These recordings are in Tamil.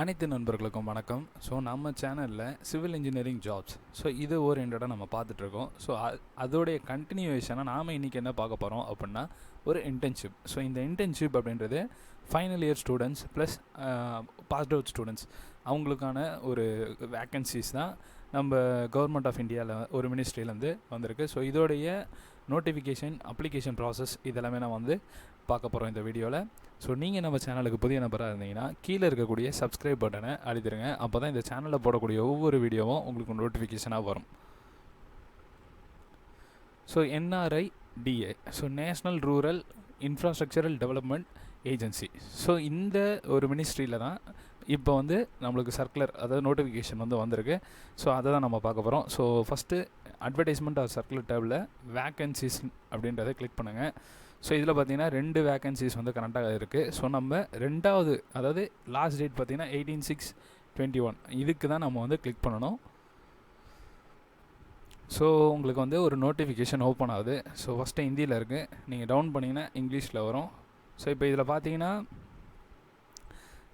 அனைத்து நண்பர்களுக்கும் வணக்கம். ஸோ நம்ம சேனலில் சிவில் இன்ஜினியரிங் ஜாப்ஸ் இது ஓரியன்டாக நம்ம பார்த்துட்ருக்கோம். அதோடைய கண்டினியூவேஷனாக நாம் இன்றைக்கி என்ன பார்க்க போகிறோம் அப்படின்னா ஒரு இன்டர்ன்ஷிப். இந்த இன்டர்ன்ஷிப் அப்படின்றது final year students plus passed out students அவங்களுக்கான ஒரு வேக்கன்சிஸ் தான் நம்ம கவர்மெண்ட் ஆஃப் இந்தியாவில் ஒரு மினிஸ்ட்ரியிலேருந்து வந்திருக்கு. இதோடைய நோட்டிஃபிகேஷன், அப்ளிகேஷன் ப்ராசஸ் இதெல்லாமே நான் பார்க்க போகிறோம் இந்த வீடியோவில். நீங்கள் நம்ம சேனலுக்கு புதிய நபராக இருந்தீங்கன்னா கீழே இருக்கக்கூடிய சப்ஸ்கிரைப் பட்டனை அழுத்திடுங்க. அப்போ தான் இந்த சேனலில் போடக்கூடிய ஒவ்வொரு வீடியோவும் உங்களுக்கு நோட்டிஃபிகேஷனாக வரும். NRIDA national rural infrastructural development agency. இந்த ஒரு மினிஸ்ட்ரியில் தான் இப்போ நம்மளுக்கு சர்க்குலர், அதாவது நோட்டிஃபிகேஷன் வந்திருக்கு. அதை தான் நம்ம பார்க்க போகிறோம். First advertisement R circular table vacancies அப்படின்றத கிளிக் பண்ணுங்கள். இதில் பார்த்தீங்கன்னா 2 வேக்கன்சிஸ் கரெக்டாக இருக்குது. நம்ம ரெண்டாவது, அதாவது லாஸ்ட் டேட் பார்த்தீங்கன்னா 18/6/21 இதுக்கு தான் நம்ம கிளிக் பண்ணணும். உங்களுக்கு ஒரு நோட்டிஃபிகேஷன் ஓப்பன் ஆகுது. ஃபஸ்ட்டு ஹிந்தியில் இருக்குது, நீங்கள் டவுன் பண்ணிங்கன்னா இங்கிலீஷில் வரும். இப்போ இதில் பார்த்தீங்கன்னா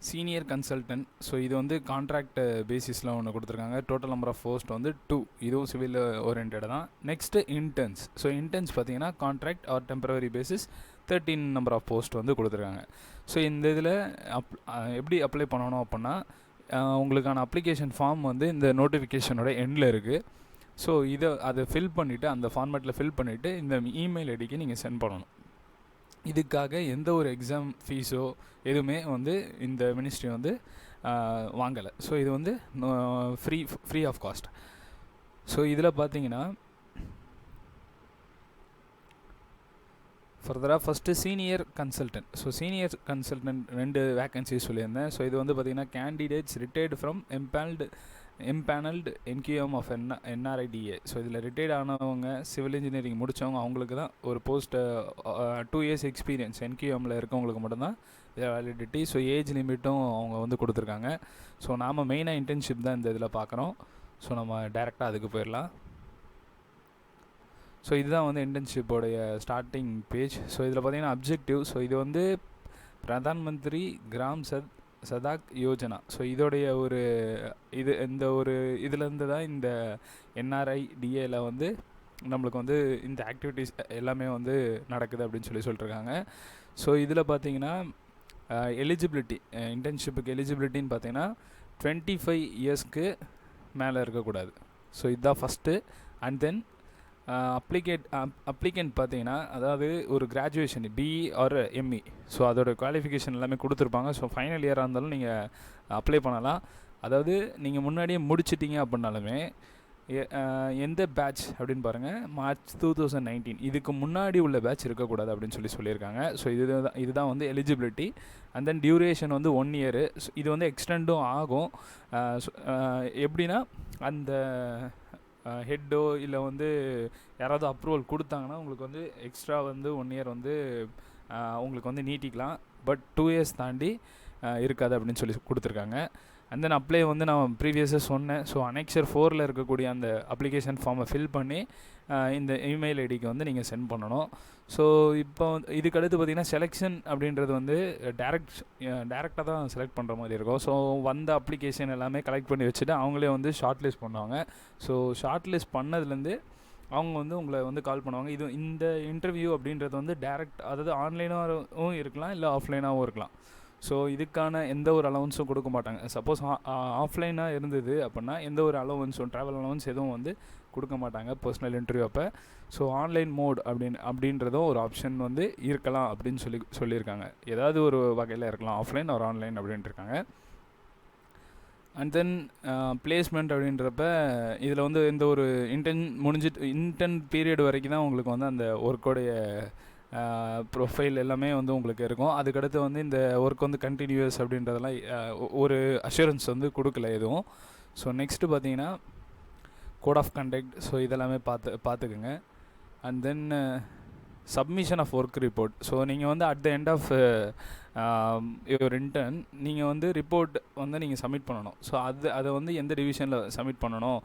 சீனியர் கன்சல்டன்ட். இது கான்ட்ராக்ட் பேசிஸில் ஒன்று கொடுத்துருக்காங்க. டோட்டல் நம்பர் ஆஃப் போஸ்ட் 2, இதுவும் சிவில் ஓரியன்டாக தான். Next interns. இன்டர்ன்ஸ் பார்த்தீங்கன்னா contract or temporary basis 13 number of post கொடுத்துருக்காங்க. இந்த இதில் எப்படி அப்ளை பண்ணணும் அப்படின்னா, உங்களுக்கான அப்ளிகேஷன் ஃபார்ம் இந்த நோட்டிஃபிகேஷனோட எண்டில் இருக்குது. அதை ஃபில் பண்ணிவிட்டு, அந்த ஃபார்மேட்டில் ஃபில் பண்ணிவிட்டு இந்த இமெயில் ஐடிக்கு நீங்கள் சென்ட் பண்ணணும். இதுக்காக எந்த ஒரு எக்ஸாம் ஃபீஸோ எதுவுமே இந்த மினிஸ்ட்ரி வாங்கலை. இது ஃப்ரீ ஆஃப் காஸ்ட். இதில் பார்த்தீங்கன்னா ஃபர்தராக first senior consultant. Senior consultant 2 vacancies சொல்லியிருந்தேன். இது பார்த்தீங்கன்னா candidates retired from empanelled NQM of NRIDA. இதில் ரிட்டையர்ட் ஆனவங்க, சிவில் இன்ஜினியரிங் முடித்தவங்க, அவங்களுக்கு தான் ஒரு போஸ்ட் 2 இயர்ஸ் எக்ஸ்பீரியன்ஸ் என்கியூஎம்மில் இருக்கவங்களுக்கு மட்டும்தான் வேலிடிட்டி. ஏஜ் லிமிட்டும் அவங்க கொடுத்துருக்காங்க. நாம் மெயினாக இன்டர்ன்ஷிப் தான் இந்த இதில் பார்க்குறோம். நம்ம டைரெக்டாக அதுக்கு போயிடலாம். இதுதான் இன்டர்ன்ஷிப்போடைய ஸ்டார்டிங் பேஜ். இதில் பார்த்தீங்கன்னா அப்ஜெக்டிவ். இது பிரதான் மந்திரி கிராம் சதாக் யோஜனா. இதோடைய ஒரு இந்த ஒரு இதுலேருந்து தான் இந்த NRIDAவில் நம்மளுக்கு இந்த ஆக்டிவிட்டீஸ் எல்லாமே நடக்குது அப்படின்னு சொல்லிட்டுருக்காங்க. இதில் பார்த்தீங்கன்னா எலிஜிபிலிட்டி, இன்டர்ன்ஷிப்புக்கு எலிஜிபிலிட்டின்னு பார்த்தீங்கன்னா 25 இயர்ஸ்க்கு மேலே இருக்கக்கூடாது. இதுதான் ஃபஸ்ட்டு. அண்ட் தென் அப்ளிகண்ட் பார்த்தீங்கன்னா, அதாவது ஒரு கிராஜுவேஷன் BE ஆர் ME, அதோட குவாலிஃபிகேஷன் எல்லாமே கொடுத்துருப்பாங்க. ஃபைனல் இயராக இருந்தாலும் நீங்கள் அப்ளை பண்ணலாம். அதாவது நீங்கள் முன்னாடியே முடிச்சிட்டிங்க அப்படின்னாலுமே எந்த பேட்ச் அப்படின்னு பாருங்கள், மார்ச் 2019 இதுக்கு முன்னாடி உள்ள பேட்ச் இருக்கக்கூடாது அப்படின்னு சொல்லியிருக்காங்க. இதுதான் eligibility. And then duration 1 year. இது எக்ஸ்டெண்டும் ஆகும். எப்படின்னா, அந்த ஹெட்டோ இல்லை யாராவது அப்ரூவல் கொடுத்தாங்கன்னா உங்களுக்கு எக்ஸ்ட்ரா 1 இயர் உங்களுக்கு நீட்டிக்கலாம். பட் 2 இயர்ஸ் தாண்டி இருக்காது அப்படின்னு சொல்லி கொடுத்துருக்காங்க. அண்ட் தென் அப்ளை நான் ப்ரீவியஸாக சொன்னேன். அனெக்சர் 4ல் இருக்கக்கூடிய அந்த அப்ளிகேஷன் ஃபார்மை ஃபில் பண்ணி இந்த இமெயில் ஐடிக்கு நீங்கள் சென்ட் பண்ணணும். இப்போ இதுக்கடுத்து பார்த்திங்கன்னா செலெக்ஷன் அப்படின்றது டேரெக்டாக தான் செலக்ட் பண்ணுற மாதிரி இருக்கும். வந்த அப்ளிகேஷன் எல்லாமே கலெக்ட் பண்ணி வச்சுட்டு அவங்களே ஷார்ட் லிஸ்ட் பண்ணுவாங்க. ஷார்ட் லிஸ்ட் பண்ணதுலேருந்து அவங்க உங்களை கால் பண்ணுவாங்க. இந்த இன்டர்வியூ அப்படின்றது டேரெக்ட், அதாவது ஆன்லைனாகவும் இருக்கலாம், இல்லை ஆஃப்லைனாகவும் இருக்கலாம். இதுக்கான எந்த ஒரு அலவன்ஸும் கொடுக்க மாட்டாங்க. சப்போஸ் ஆஃப்லைனாக இருந்தது அப்படின்னா எந்த ஒரு அலவன்ஸும், ட்ராவல் அலவன்ஸ் எதுவும் கொடுக்க மாட்டாங்க பர்சனல் இன்டர்வியூ அப்போ. ஆன்லைன் மோட் அப்படின்றதும் ஒரு ஆப்ஷன் இருக்கலாம் அப்படின்னு சொல்லியிருக்காங்க. ஏதாவது ஒரு வகையில் இருக்கலாம், ஆஃப்லைன் ஒரு ஆன்லைன் அப்படின்ட்டு இருக்காங்க. அண்ட் தென் பிளேஸ்மெண்ட் அப்படின்றப்ப இதில் இந்த ஒரு இன்டர்ன் பீரியட் வரைக்கும் தான் உங்களுக்கு அந்த ஒர்க்கோடைய ப்ரொஃபைல் எல்லாமே உங்களுக்கு இருக்கும். அதுக்கடுத்து இந்த ஒர்க் கண்டினியூஸ் அப்படின்றதெல்லாம் ஒரு அஷூரன்ஸ் கொடுக்கல எதுவும். நெக்ஸ்ட்டு பார்த்தீங்கன்னா கோட் ஆஃப் கண்டக்ட். இதெல்லாமே பார்த்துக்குங்க. And then submission of work report. நீங்கள் at the end of your intern நீங்கள் ரிப்போர்ட் நீங்கள் சப்மிட் பண்ணணும். அதை எந்த டிவிஷனில் சப்மிட் பண்ணணும்,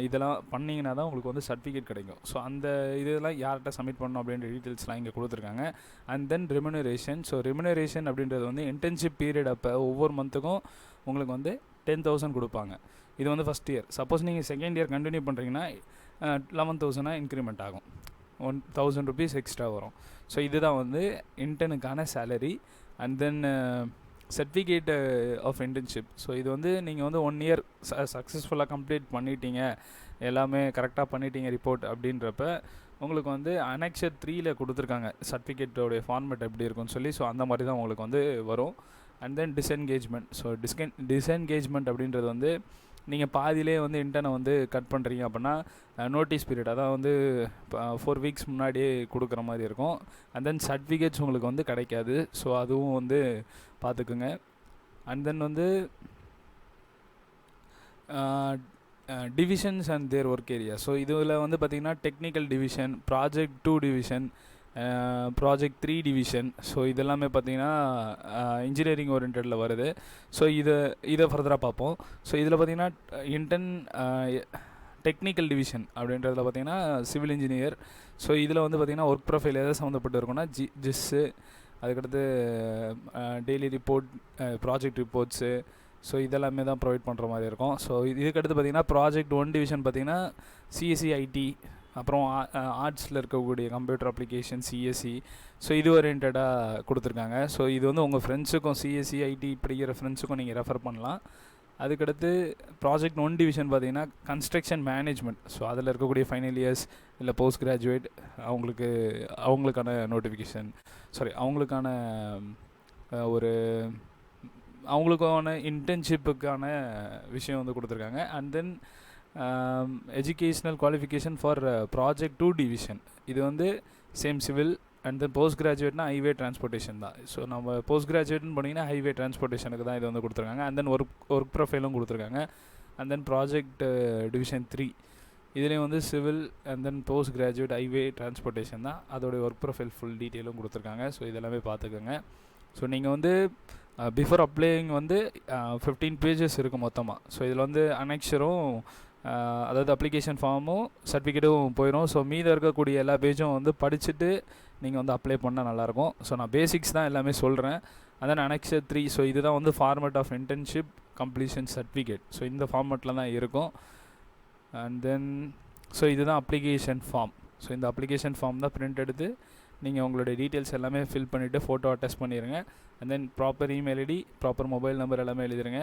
இதெல்லாம் பண்ணிங்கன்னா தான் உங்களுக்கு சர்டிஃபிகேட் கிடைக்கும். அந்த இதெல்லாம் யார்கிட்ட சப்மிட் பண்ணணும் அப்படின்ற டீட்டெயில்ஸ்லாம் இங்கே கொடுத்துருக்காங்க. And then remuneration. ரெமுனரேஷன் அப்படின்றது இன்டர்ன்ஷிப் பீரியட் அப்போ ஒவ்வொரு மந்த்துக்கும் உங்களுக்கு வந்து 10,000 கொடுப்பாங்க. இது வந்து ஃபஸ்ட் இயர். சப்போஸ் நீங்கள் செகண்ட் இயர் கண்டினியூ பண்ணுறீங்கன்னா 11,000 இன்க்ரிமெண்ட் ஆகும், 1,000 ருபீஸ் எக்ஸ்ட்ரா வரும். ஸோ இதுதான் வந்து இன்டர்னுக்கான salary. And then certificate of இன்டர்ன்ஷிப். ஸோ இது வந்து நீங்கள் வந்து 1 இயர் சக்ஸஸ்ஃபுல்லாக கம்ப்ளீட் பண்ணிட்டீங்க, எல்லாமே கரெக்டாக பண்ணிட்டீங்க ரிப்போர்ட் அப்படின்றப்ப உங்களுக்கு வந்து அனெக்சர் 3ல் கொடுத்துருக்காங்க சர்டிஃபிகேட்டோடைய ஃபார்மேட் எப்படி இருக்குன்னு சொல்லி. ஸோ அந்த மாதிரி தான் உங்களுக்கு வந்து வரும். And then disengagement. So disengagement அப்படின்றது வந்து நீங்கள் பாதியிலே வந்து இன்டர்னை வந்து கட் பண்ணுறீங்க அப்படின்னா நோட்டீஸ் பீரியட், அதான் வந்து 4 வீக்ஸ் முன்னாடியே கொடுக்குற மாதிரி இருக்கும். அண்ட் தென் சர்டிஃபிகேட்ஸ் உங்களுக்கு வந்து கிடைக்காது. ஸோ அதுவும் வந்து பார்த்துக்குங்க. அண்ட் தென் வந்து divisions and there work area. So இதில் வந்து பார்த்திங்கன்னா technical division, project 2 division, project 3 division. So இதெல்லாமே பார்த்திங்கன்னா இன்ஜினியரிங் ஓரியன்டில் வருது. ஸோ இதை ஃபர்தராக பார்ப்போம். ஸோ இதில் பார்த்திங்கன்னா டெக்னிக்கல் டிவிஷன் அப்படின்றதில் பார்த்திங்கன்னா சிவில் இன்ஜினியர். ஸோ இதில் வந்து பார்த்திங்கன்னா ஒர்க் ப்ரொஃபைல் எதை சம்மந்தப்பட்டு இருக்குன்னா ஜிஸ்ஸு, அதுக்கடுத்து daily report, project reports. So இதெல்லாமே தான் ப்ரொவைட் பண்ணுற மாதிரி இருக்கும். ஸோ இதுக்கடுத்து பார்த்திங்கன்னா ப்ராஜெக்ட் 1 டிவிஷன் பார்த்திங்கன்னா சிஎஸ்சி ஐடி, அப்புறம் ஆர்ட்ஸில் இருக்கக்கூடிய கம்ப்யூட்டர் அப்ளிகேஷன் சிஎஸ்சி. ஸோ இது ஓரியன்டாக கொடுத்துருக்காங்க. ஸோ இது வந்து உங்கள் ஃப்ரெண்ட்ஸுக்கும் சிஎஸ்சி ஐடி படிக்கிற ஃப்ரெண்ட்ஸுக்கும் நீங்கள் ரெஃபர் பண்ணலாம். அதுக்கடுத்து ப்ராஜெக்ட் 1 டிவிஷன் பார்த்திங்கன்னா கன்ஸ்ட்ரக்ஷன் மேனேஜ்மெண்ட். ஸோ அதில் இருக்கக்கூடிய ஃபைனல் இயர்ஸ் இல்லை போஸ்ட் கிராஜுவேட் அவங்களுக்கான நோட்டிஃபிகேஷன், அவங்களுக்கான அவங்களுக்கான இன்டர்ன்ஷிப்புக்கான விஷயம் வந்து கொடுத்துருக்காங்க. And then educational qualification for project 2 division. இது வந்து same civil. And then post கிராஜுவேட்னா ஹைவே டிரான்ஸ்போர்ட்டேஷன் தான். ஸோ நம்ம போஸ்ட் கிராஜுவேட்னு போனீங்கன்னா ஹைவே டிரான்ஸ்போர்ட்டேஷனுக்கு தான் இது வந்து கொடுத்துருக்காங்க. அண்ட் தென் ஒர்க் ப்ரொஃபைலும் கொடுத்துருக்காங்க. அண்ட் தென் ப்ராஜெக்ட் டிவிஷன் 3 இதுலேயும் வந்து civil and then post graduate highway transportation தான். அதோடைய ஒர்க் ப்ரொஃபைல் ஃபுல் டீட்டெயிலும் கொடுத்துருக்காங்க. ஸோ இதெல்லாமே பார்த்துக்கோங்க. ஸோ நீங்கள் வந்து பிஃபோர் அப்ளையிங் வந்து 15 பேஜஸ் இருக்கும் மொத்தமாக. ஸோ இதில் வந்து அனெக்சரும், அதாவது அப்ளிகேஷன் ஃபார்மும் சர்டிஃபிகேட்டும் போயிடும். ஸோ மீதம் இருக்கக்கூடிய எல்லா பேஜும் வந்து படிச்சுட்டு நீங்கள் வந்து அப்ளை பண்ணால் நல்லாயிருக்கும். ஸோ நான் பேசிக்ஸ் தான் எல்லாமே சொல்கிறேன். அதான் அனெக்சர் 3. ஸோ இதுதான் வந்து format of internship completion certificate. So இந்த ஃபார்மேட்டில் தான் இருக்கும். அண்ட் தென் ஸோ இதுதான் அப்ளிகேஷன் ஃபார்ம். ஸோ இந்த அப்ளிகேஷன் ஃபார்ம் தான் பிரிண்ட் எடுத்து நீங்கள் உங்களுடைய டீட்டெயில்ஸ் எல்லாமே ஃபில் பண்ணிவிட்டு ஃபோட்டோ அட்டாச் பண்ணிடுங்க. And then proper email ID, proper mobile number எல்லாமே எழுதிடுங்க.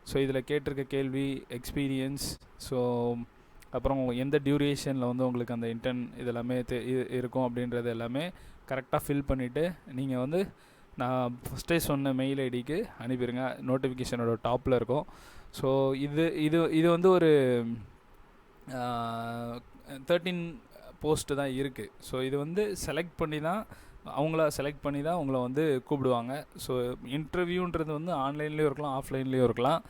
ஸோ இதில் கேட்டிருக்க கேள்வி, எக்ஸ்பீரியன்ஸ், ஸோ அப்புறம் எந்த டியூரேஷனில் வந்து உங்களுக்கு அந்த இன்டர்ன் இதெல்லாமே இருக்கும் அப்படின்றது எல்லாமே கரெக்டாக ஃபில் பண்ணிவிட்டு நீங்கள் வந்து நான் ஃபஸ்ட்டே சொன்ன மெயில் ஐடிக்கு அனுப்பிடுங்க. நோட்டிஃபிகேஷனோட டாப்பில் இருக்கும். ஸோ இது வந்து ஒரு 13 போஸ்ட்டு தான் இருக்குது. ஸோ இது வந்து செலக்ட் பண்ணி தான் உங்களை வந்து கூப்பிடுவாங்க. ஸோ இன்டர்வியூன்றது வந்து ஆன்லைன்லேயும் இருக்கலாம், ஆஃப்லைன்லேயும் இருக்கலாம்.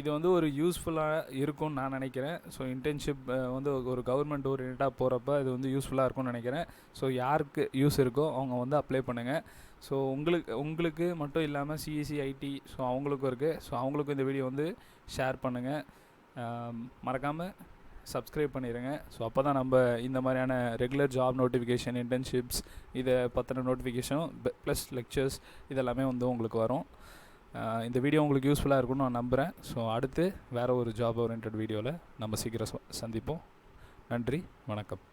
இது வந்து ஒரு யூஸ்ஃபுல்லாக இருக்கும்னு நான் நினைக்கிறேன். ஸோ இன்டர்ன்ஷிப் வந்து ஒரு கவர்மெண்ட் ஓரியன்டாக போகிறப்ப இது வந்து யூஸ்ஃபுல்லாக இருக்கும்னு நினைக்கிறேன். ஸோ யாருக்கு யூஸ் இருக்கோ அவங்க வந்து அப்ளை பண்ணுங்கள். ஸோ உங்களுக்கு மட்டும் இல்லாமல் சிஎஸ்சி ஐடி ஸோ அவங்களுக்கும் இருக்குது. ஸோ அவங்களுக்கும் இந்த வீடியோ வந்து ஷேர் பண்ணுங்கள். மறக்காமல் சப்ஸ்கிரைப் பண்ணிடுங்க. ஸோ அப்போ தான் நம்ம இந்த மாதிரியான ரெகுலர் ஜாப் நோட்டிஃபிகேஷன், இன்டர்ன்ஷிப்ஸ் இதை பற்றின நோட்டிஃபிகேஷனும் ப்ளஸ் லெக்சர்ஸ் இதெல்லாமே வந்து உங்களுக்கு வரும். இந்த வீடியோ உங்களுக்கு யூஸ்ஃபுல்லாக இருக்கும்னு நான் நம்புகிறேன். ஸோ அடுத்து வேறு ஒரு ஜாப் ஓரியன்டட் வீடியோவில் நம்ம சீக்கிரம் சந்திப்போம். நன்றி, வணக்கம்.